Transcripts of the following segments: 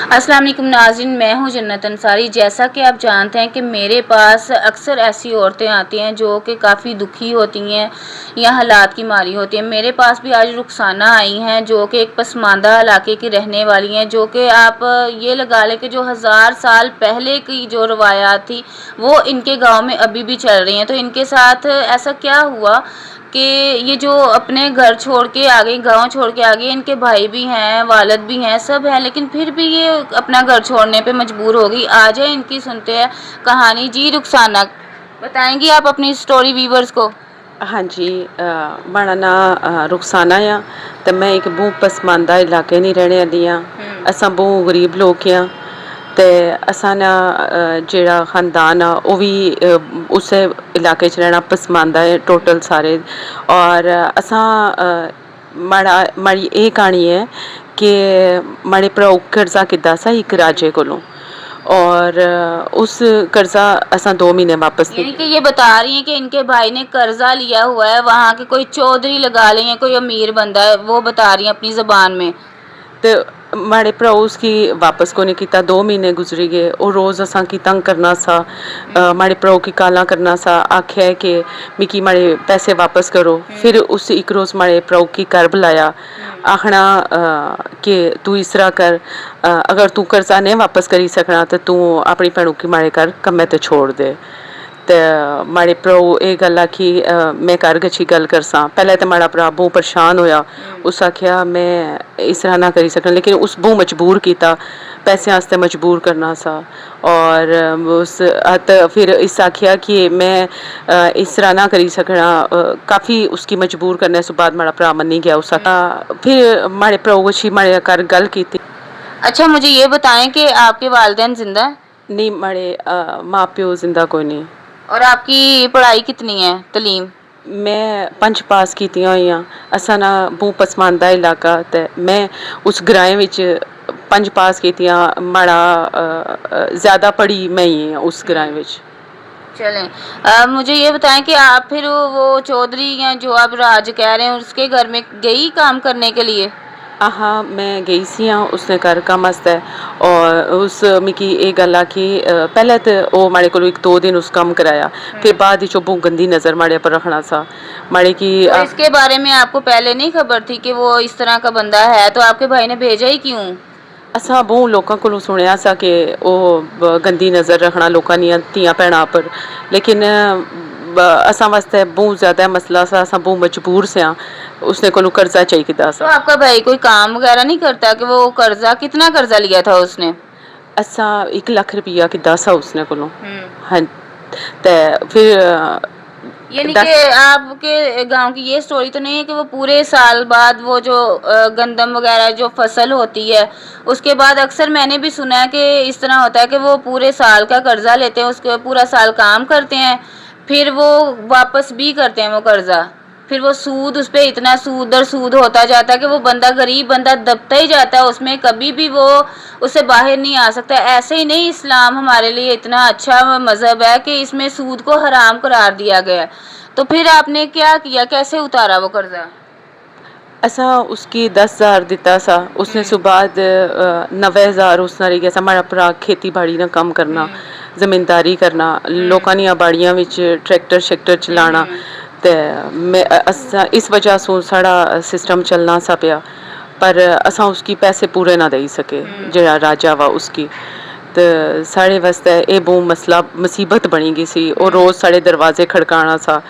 अस्सलाम वालेकुम नाज़रीन, मैं हूं जन्नत अंसारी। जैसा कि आप जानते हैं कि मेरे पास अक्सर ऐसी औरतें आती हैं जो कि काफ़ी दुखी होती हैं या हालात की मारी होती हैं। मेरे पास भी आज रुखसाना आई हैं जो कि एक पसमानदा इलाके की रहने वाली हैं, जो कि आप ये लगा लें कि जो हज़ार साल पहले की जो रवायात थी वो इनके गांव में अभी भी चल रही हैं। तो इनके साथ ऐसा क्या हुआ कि ये जो अपने घर छोड़ के आ गई, गाँव छोड़ के आ गई, इनके भाई भी हैं, वालिद भी हैं, सब हैं, लेकिन फिर भी ये अपना घर छोड़ने पे मजबूर हो गई। आ जाए इनकी सुनते हैं कहानी। जी रुखसाना, बताएंगी आप अपनी स्टोरी व्यूवर्स को? हाँ जी, मेरा नां रुखसाना आ ते मैं एक बहुत पसमानदा इलाके नी रहने वाली हाँ। असां बहुत गरीब लोग हाँ ते असां ना जेह्ड़ा खानदान आ ओह् भी उस्सै इलाके च रहना पसमानदा है टोटल सारे। और असां माड़ी एह् क्हानी है कि माड़े भ्राऊ कर्जा कीता सा इक राजे कोलों और उस कर्जा असां 2 महीने वापस नहीं। यानी कि ये बता रही हैं कि इनके भाई ने कर्जा लिया हुआ है, वहाँ के कोई चौधरी लगा लें या कोई अमीर बंदा है, वो बता रही हैं अपनी जबान में। ते माड़े भ्राऊ उसकी वापस को नहीं कीता। 2 महीने गुजरी गए। वो रोज़ असां की तंग करना सा, माड़े भ्राऊ की गालां करना सा, आख्या कि मिकी माड़े पैसे वापस करो। फिर उस एक रोज़ माड़े भ्राऊ की घर बुलाया, आखना कि तू इस तरह कर, अगर तू कर्जा नहीं वापस करी सकना तो तू अपनी भैनू की माड़े घर कम्मे ते छोड़ दे। ते माड़े भ्राऊ एह् गल्ल आखी, मैं घर गच्छी गल्ल करसां। पैह्लें ते माड़ा भ्रा बहुत परेशान होया। उस आखेआ मैं इस तरह ना करी सकना, लेकिन उस बहुत मजबूर कीता, पैसे आस्ते मजबूर करना सा। और उस फिर इस आखेआ कि मैं इस तरह ना करी सकना। काफ़ी उसकी मजबूर करने से बाद माड़ा भ्रा मन्नी गया। उस फिर माड़े भ्राऊ गच्छी माड़े घर गल्ल कीती। अच्छा, मुझे ये बताएं कि आपके वालिदैन जिंदा हैं? नहीं, माड़े माँ प्यो जिंदा कोई नहीं। और आपकी पढ़ाई कितनी है, तलीम? मैं 5 पास कीतियां होइयां। असां ना बहुत पसमानदा इलाका ते मैं उस ग्राएं विच 5 पास कीतियां। माड़ा ज़्यादा पढ़ी मैं ही आं उस ग्राएं विच। चलें, मुझे ये बताएं कि आप फिर वो चौधरी या जो आप राज कह रहे हैं उसके घर में गई काम करने के लिए? हाँ, मैं गई सी आं उसने घर कम्म आस्तै। और उस मिकी एह् गल्ल आखी, पैह्लें ते ओह् माड़े कोलों 1-2 दिन उस कम्म कराया, फिर बाद इच ओह् बहुत गंदी नज़र माड़े पर रखना सा। माड़े की तो इसके बारे में आपको पहले नहीं खबर थी कि वो इस तरह का बंदा है, तो आपके भाई ने भेजा ही क्यों? असां बहुत लोकां कोलों सुनेआ सा कि ओह् गंदी नज़र रखना लोकां दियां धियां भैनां पर, लेकिन असां वास्ते बहुत ज़्यादा मसला सा। असां बहुत मजबूर से उसने कोलों कर्जा चाहिदा तो सा। आपका भाई कोई काम वगैरह नहीं करता कि वो कर्जा, कितना कर्जा लिया था उसने? असां 1 लाख रुपया कीता सा उसने कोलों। हम्म। हाँ, ते फिर यानी कि 10 आपके गांव की ये स्टोरी तो नहीं है कि वो पूरे साल बाद वो जो गंदम वगैरह जो फसल होती है उसके बाद अक्सर मैंने भी सुना है कि इस तरह होता है कि वो पूरे साल का कर्जा लेते हैं, उसके पूरा साल काम करते हैं, फिर वो वापस भी करते हैं वो कर्जा, फिर वो सूद उस पे इतना सूद दर सूद होता जाता है कि वो बंदा, गरीब बंदा दबता ही जाता है उसमें, कभी भी वो उससे बाहर नहीं आ सकता। ऐसे ही नहीं, इस्लाम हमारे लिए इतना अच्छा मज़हब है कि इसमें सूद को हराम करार दिया गया है। तो फिर आपने क्या किया, कैसे उतारा वो कर्जा? असां उसकी 10,000 दिता सा। उसने सुबाद 90,000 उसना रही गया सा। माड़ा भरा खेती बाड़ी ना कम्म करना, जमींदारी करना, लोकां दियां बाड़ियां विच ट्रैक्टर शैक्टर चलाना। ते मैं असां इस वजह सो साढ़ा सिस्टम चलना सा पिया। पर असां उसकी पैसे पूरे ना देई सके, जेह्ड़ा राजा वा उसकी। ते साढ़े वास्ते एह् बहुत मसला मुसीबत बनी गई सी। ओह् रोज़ साढ़े दरवाजे खड़काना सा।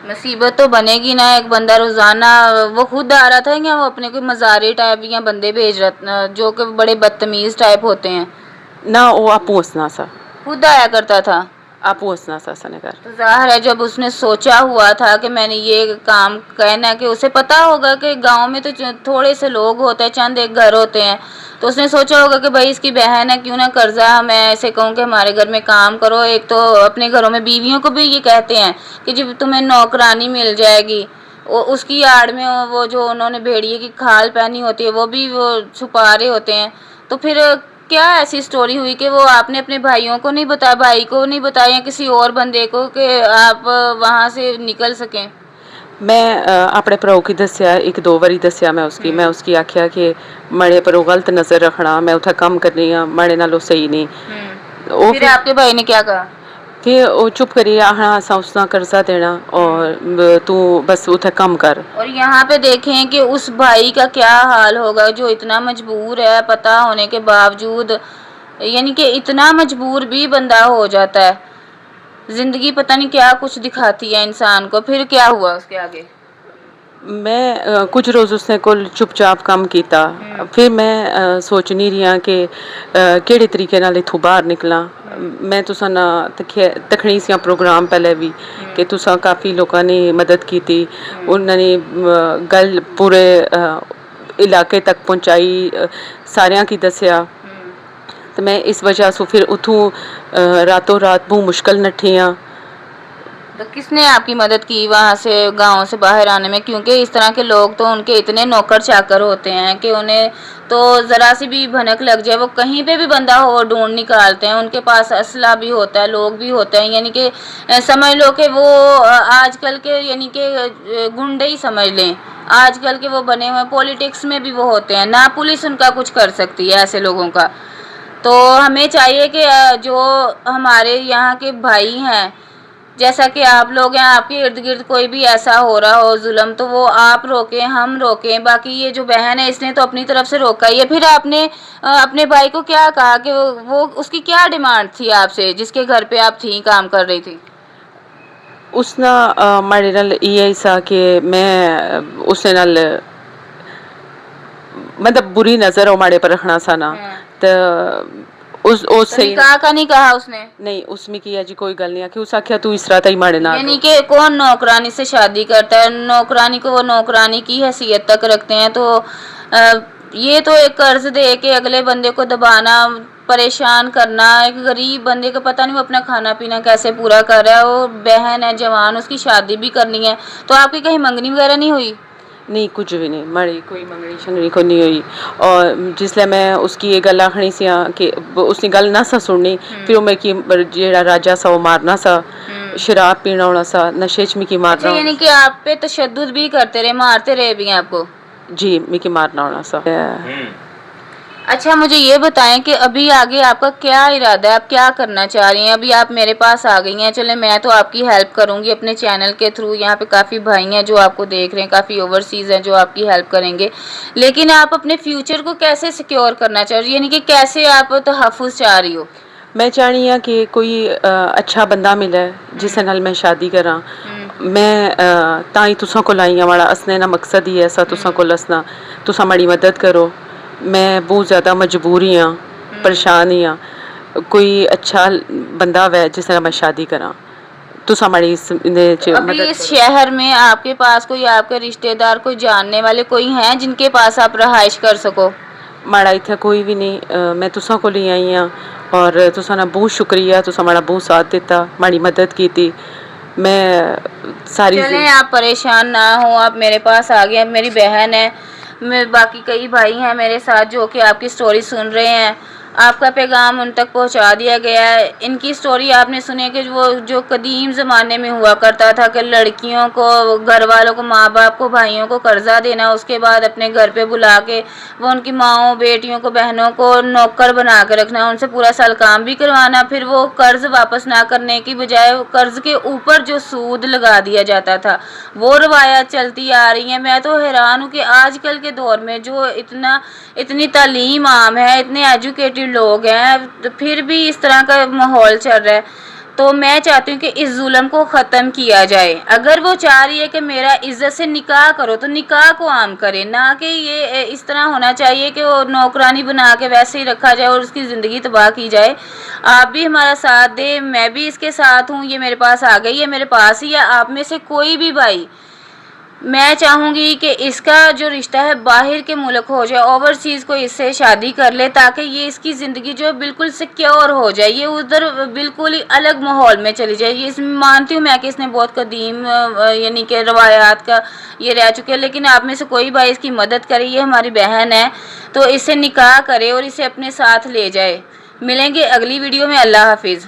मुसीबत तो बनेगी ना, एक बंदा रोजाना, वो खुद आ रहा था या वो अपने कोई मजारी टाइप या बंदे भेज रहा जो कि बड़े बदतमीज टाइप होते हैं? ना वो आपूं हंसना सा। खुद आया करता था? आपूं हंसना सा सने घर। तो ज़ाहिर है जब उसने सोचा हुआ था कि मैंने ये काम करना है, कि उसे पता होगा कि गांव में तो थोड़े से लोग होते हैं, चंद एक घर होते हैं, तो उसने सोचा होगा कि भाई इसकी बहन है, क्यों ना कर्जा मैं ऐसे कहूँ कि हमारे घर में काम करो। एक तो अपने घरों में बीवियों को भी ये कहते हैं कि जब तुम्हें नौकरानी मिल जाएगी, वो उसकी आड़ में वो जो उन्होंने भेड़िए की खाल पहनी होती है वो भी वो छुपा रहे होते हैं। तो फिर क्या ऐसी स्टोरी हुई कि वो आपने अपने भाइयों को नहीं बताया, भाई को नहीं बताया, किसी और बंदे को, कि आप वहाँ से निकल सकें? मैं अपने भ्राऊ की दस्या एक दो बारी दस्या मैं उसकी आख्या कि माड़े पर वो गलत नज़र रखना, मैं उत्थे कम करनी हाँ माड़े नालों सही नहीं। वो फिर आपके भाई ने क्या कहा? फिर वो चुप करिए, हाँ असा उसना कर्जा देना और तू बस उत्थे कम कर। और यहाँ पे देखें कि उस भाई का क्या हाल होगा जो इतना मजबूर है पता होने के बावजूद, यानी कि इतना मजबूर भी बंदा हो जाता है। जिंदगी पता नहीं क्या कुछ दिखाती है इंसान को। फिर क्या हुआ उसके आगे? मैं कुछ रोज़ उसने कोल चुपचाप काम किया। फिर मैं सोचनी रही हाँ कि केड़े तरीके नाल इत्थों बाहर निकला। मैं तुसा ना तखनी सियां प्रोग्राम पहले भी कि तुसा काफ़ी लोगों ने मदद की थी, उन्होंने गल पूरे इलाके तक पहुंचाई, सारियां की दसिया। तो मैं इस वजह से फिर उठूँ रातों रात बहुत मुश्किल नठी हाँ। तो किसने आपकी मदद की वहाँ से गांव से बाहर आने में? क्योंकि इस तरह के लोग तो उनके इतने नौकर चाकर होते हैं कि उन्हें तो ज़रा सी भी भनक लग जाए वो कहीं पे भी बंदा हो ढूंढ निकालते हैं। उनके पास असला भी होता है, लोग भी होते हैं, यानी कि समझ लो कि वो आजकल के यानी कि गुंडे ही समझ लें। आजकल के वो बने हुए पॉलिटिक्स में भी वो होते हैं, ना पुलिस उनका कुछ कर सकती है ऐसे लोगों का। तो हमें चाहिए कि जो हमारे यहाँ के भाई हैं, जैसा कि आप लोग हैं, आपके इर्द गिर्द कोई भी ऐसा हो रहा हो जुल्म, तो वो आप रोकें, हम रोकें। बाकी ये जो बहन है इसने तो अपनी तरफ से रोका ही है। फिर आपने अपने भाई को क्या कहा कि वो उसकी क्या डिमांड थी आपसे जिसके घर पे आप थी काम कर रही थी? उसना माड़े नाल यही सा कि मैं उसने नाल मतलब बुरी नज़र हो माड़े पर रखना सा ना। तो उस तो सही निकाह का नहीं कहा उसने? नहीं उसमें किया जी कोई गल नहीं कि उस आख्या तू इस रात ही माड़े ना। यानी कि कौन नौकरानी से शादी करता है? नौकरानी को वो नौकरानी की हैसियत तक रखते हैं। तो ये तो एक कर्ज दे के अगले बंदे को दबाना, परेशान करना। एक गरीब बंदे को पता नहीं वो अपना खाना पीना कैसे पूरा कर रहा है। वो बहन है जवान, उसकी शादी भी करनी है। तो आपकी कहीं मंगनी वगैरह नहीं हुई? नहीं कुछ भी नहीं माड़ी कोई मंगनी शंगनी को नहीं हुई। और जिसले मैं उसकी ये गल आखनी सी कि उसने गल ना सा सुननी, फिर वो मिकी जेड़ा राजा सा वो मारना सा, शराब पीना होना सा, नशे च मिकी मारना। अच्छा, यानी कि आप पे तशद्दुद भी करते रहे, मारते रहे भी हैं आपको? जी मिकी मारना होना सा। अच्छा, मुझे ये बताएं कि अभी आगे आपका क्या इरादा है? आप क्या करना चाह रही हैं? अभी आप मेरे पास आ गई हैं, चले मैं तो आपकी हेल्प करूंगी अपने चैनल के थ्रू। यहाँ पे काफ़ी भाई हैं जो आपको देख रहे हैं, काफ़ी ओवरसीज़ हैं जो आपकी हेल्प करेंगे। लेकिन आप अपने फ्यूचर को कैसे सिक्योर करना चाह रही हो, यानी कि कैसे आप तहफ़्फ़ुज़ चाह रही हो? मैं चाहनी हाँ कि कोई अच्छा बंदा मिले जिस नाल मैं शादी करा। मैं ताई तुसा को आई हाँ, माड़ा असने ना मकसद ही ऐसा तुसा को असना, तुसा माड़ी मदद करो। मैं बहुत ज़्यादा मजबूरी हाँ, परेशान ही हाँ। कोई अच्छा बंदा वै जिस नाल मैं शादी करा, तुसा माड़ी अभी इस शहर में आपके पास कोई आपके रिश्तेदार, कोई जानने वाले कोई हैं जिनके पास आप रहाइश कर सको? माड़ा इत्थे कोई भी नहीं। मैं तुसा को आई हाँ और तुसा ना बहुत शुक्रिया, तुसा माड़ा बहुत साथ दिता, माड़ी मदद की थी। मैं सारी चलें, आप परेशान ना हो, आप मेरे पास आ गए। मेरी बहन है, मैं बाकी कई भाई हैं मेरे साथ जो कि आपकी स्टोरी सुन रहे हैं। आपका पैगाम उन तक पहुंचा दिया गया है। इनकी स्टोरी आपने सुनी कि वो जो कदीम ज़माने में हुआ करता था कि लड़कियों को, घर वालों को, माँ बाप को, भाइयों को कर्जा देना, उसके बाद अपने घर पे बुला के वो उनकी माँओं, बेटियों को, बहनों को नौकर बना के रखना, उनसे पूरा साल काम भी करवाना, फिर वो कर्ज वापस ना करने की बजाय कर्ज के ऊपर जो सूद लगा दिया जाता था, वो रवायत चलती आ रही है। मैं तो हैरान हूँ कि आजकल के दौर में जो इतनी तालीम आम है, इतने एजुकेटेड लोग हैं, तो फिर भी इस तरह का माहौल चल रहा है। तो मैं चाहती हूँ कि इस जुल्म को ख़त्म किया जाए। अगर वो चाह रही है कि मेरा इज्जत से निकाह करो तो निकाह को आम करे, ना कि ये इस तरह होना चाहिए कि वो नौकरानी बना के वैसे ही रखा जाए और उसकी ज़िंदगी तबाह की जाए। आप भी हमारा साथ दें, मैं भी इसके साथ हूँ। ये मेरे पास आ गई है, मेरे पास ही है। आप में से कोई भी भाई, मैं चाहूँगी कि इसका जो रिश्ता है बाहर के मुल्क हो जाए, ओवरसीज़ को इससे शादी कर ले, ताकि ये इसकी ज़िंदगी जो है बिल्कुल सिक्योर हो जाए, ये उधर बिल्कुल ही अलग माहौल में चली जाए। ये इसमें मानती हूँ मैं कि इसने बहुत कदीम यानी कि रवायात का ये रह चुके हैं, लेकिन आप में से कोई भाई इसकी मदद करे, ये हमारी बहन है, तो इससे निकाह करे और इसे अपने साथ ले जाए। मिलेंगे अगली वीडियो में। अल्लाह हाफिज़।